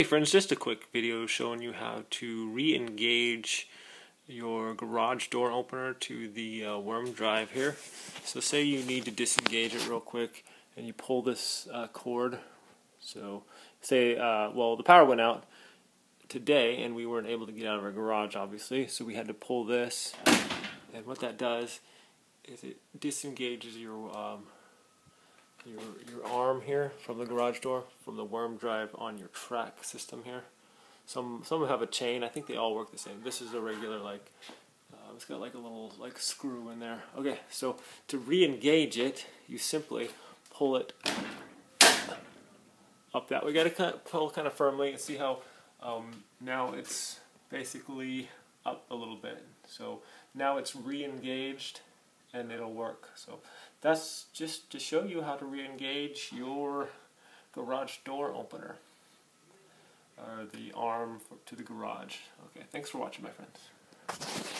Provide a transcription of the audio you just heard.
Hey friends, just a quick video showing you how to re-engage your garage door opener to the worm drive here. So say you need to disengage it real quick and you pull this cord. So say, well, the power went out today and we weren't able to get out of our garage obviously, so we had to pull this, and what that does is it disengages your arm here from the garage door, from the worm drive on your track system here. Some have a chain. I think they all work the same. This is a regular, like, it's got like a little screw in there. Okay, so to re-engage it, you simply pull it up that way. You gotta pull kind of firmly and see how now it's basically up a little bit. So now it's re-engaged and it'll work. So that's just to show you how to re-engage your garage door opener, or the arm to the garage. Okay, thanks for watching, my friends.